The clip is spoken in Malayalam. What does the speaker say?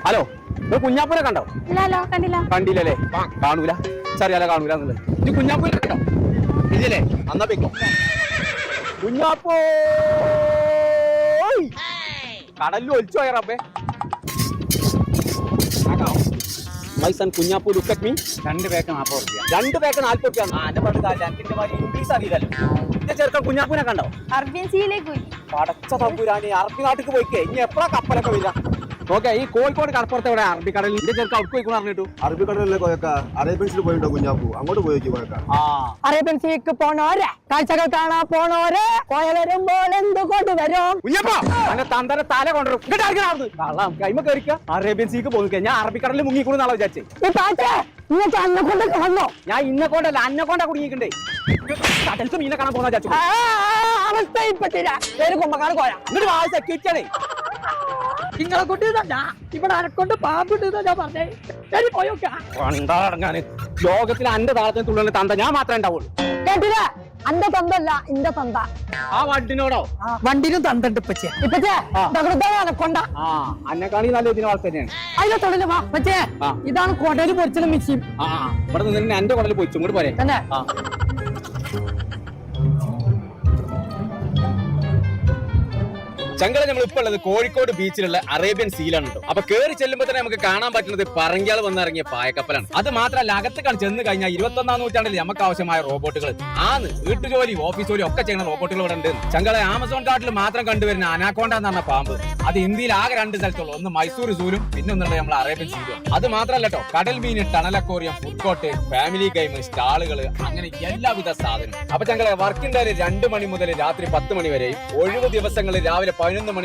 ഹലോ കുഞ്ഞാപ്പൂനെ കണ്ടോ? ഇല്ലല്ലോ, കണ്ടില്ല. കണ്ടില്ലല്ലേ? കാണൂല, ചെറിയാല കാണൂല എന്നുള്ളത്. ഇത് കുഞ്ഞാപ്പൂനെ കണ്ടോ? ഇല്ലല്ലേ? അന്നാ വെക്കോ കുഞ്ഞാപ്പോ കടലിൽ ഒലിച്ചു പോയ റബ്ബേ. My son Kunjappu look at me. 2 പേക്ക് 40 രൂപ. 2 പേക്ക് 40 രൂപ. ഇംഗ്ലീഷ് അറിയില്ലല്ലോ. എന്റെ ചെറുക്കൻ കുഞ്ഞാപ്പൂനെ കണ്ടോ? അറേബ്യൻ സീയിലേക്ക് പോയി. പടച്ച തമ്പുരാനെ, അറബി നാട്ടിക്ക് പോയിക്കേ. ഇനി എപ്പോഴാ കപ്പലൊക്കെ വരിക? ഓക്കെ, ഈ കോഴിക്കോട് കടപ്പുറത്ത് എവിടെ അറബിക്കടലിൽ എന്റെ ചെറുക്കൻ അവിടെ പോയിക്കോന്ന് പറഞ്ഞിട്ടു. അറബിക്കടലിലെ കോയക്ക അറേബ്യൻസിൽ പോയിട്ടോ കുഞ്ഞാപ്പൂ? അങ്ങോട്ട് പോയേക്ക് കോയക്ക. അറേബ്യൻ സീക്ക് പോണോരെ, കാഴ്ചകൾ കാണാൻ പോണോരെ, കോയ വരുമ്പോൾ എന്തുകൊണ്ട് വരും? കുഞ്ഞപ്പാ അങ്ങനെ തന്തര തല കൊണ്ടുവരും. കൈമ കയറിക്ക. അറേബ്യൻ സീക്ക് പോയി. ഞാൻ അറബിക്കടലിൽ മുങ്ങിക്കൂടുന്ന ആളെ വിചാരിച്ചേ. ഈ പാറ്റേ ഇങ്ങോട്ട് അന്നെ കൊണ്ടൊക്കെ വന്നോ? ഞാൻ ഇന്നെ കൊണ്ടല്ല അന്നെ കൊണ്ടാ കുടുങ്ങിക്കണ്ടേ. കടൽക്ക് മീനെ കാണാൻ പോകുന്ന വിചാരിച്ചു. അവസ്ഥ ഇപ്പത്തില്ല. പേര് കുമ്പക്കാട് കോയ. എന്നിട്ട് വാ സെക്യൂരിറ്റിയാണേ. നിങ്ങളെ കൊണ്ടിരുന്ന ഇവിടെ അനക്കൊണ്ട് പാമ്പിട്ട് ഞാൻ പറഞ്ഞേ. ശരി പോയോക്കാ. എന്താടങ്ങാന് ലോകത്തിലെ അന്റെ താളത്തിന് തുള്ളുന്ന തന്ത ഞാൻ മാത്രമേ ഉണ്ടാവുള്ളൂ. കേട്ടില്ല? അന്റെ തന്തല്ല ഇന്റെ തന്ത. ആ വണ്ടിനോടോ? വണ്ടിനും തന്തണ്ട് ഇപ്പച്ചേ. ഇപ്പച്ചേ അനക്കൊണ്ട. അന്നെ കാണി നല്ല ഇതിന് ആൾ തന്നെയാണ്. അതിന്റെ തൊഴില് വാ പച്ചേ. ഇതാണ് കൊടല് പൊരിച്ചത് മെഷീൻ. ഇവിടെ നിന്ന് എന്റെ കുടല് പോയിച്ചു. ഇങ്ങോട്ട് പോരെ. തന്നെ ചങ്കള നമ്മൾ ഇപ്പൊ ഉള്ളത് കോഴിക്കോട് ബീച്ചിലുള്ള അറേബ്യൻ സീലാണ് കേട്ടോ. അപ്പൊ കേറി ചെല്ലുമ്പോൾ തന്നെ നമുക്ക് കാണാൻ പറ്റുന്നത് പറങ്കിയാൾ വന്നിറങ്ങിയ പായക്കപ്പലാണ്. അത് മാത്രമല്ല അകത്ത് ചെന്ന് കഴിഞ്ഞാൽ 21ാം നൂറ്റാണ്ടിൽ നമുക്ക് ആവശ്യമായ റോബോട്ടുകൾ വീട്ടുജോലി ഓഫീസ് ജോലി ഒക്കെ ചെയ്യുന്ന റോബോട്ടുകൾ ഇവിടെ ഉണ്ട്. ചങ്കളെ ആമസോൺ കാട്ടിൽ മാത്രം കണ്ടുവരുന്ന അനാക്കോണ്ട എന്ന് പറഞ്ഞ പാമ്പ് അത് ഇന്ത്യയിൽ ആകെ 2 സ്ഥലത്തുള്ളൂ. ഒന്ന് മൈസൂർ സൂലും പിന്നെ ഒന്നുള്ളത് നമ്മൾ അറേബ്യൻ സീലും. അത് മാത്രമല്ല കേട്ടോ, കടൽ മീൻ, ടണലക്കോറിയം, ഫുഡ് കോർട്ട്, ഫാമിലി ഗെയിം, സ്റ്റാളുകൾ, അങ്ങനെ എല്ലാവിധ സാധനം. അപ്പൊ ചങ്കളെ വർക്കിംഗ് ഡേ 2 മണി മുതൽ രാത്രി 10 മണി വരെയും, ഒഴിവ് ദിവസങ്ങളിൽ രാവിലെ 11 മണി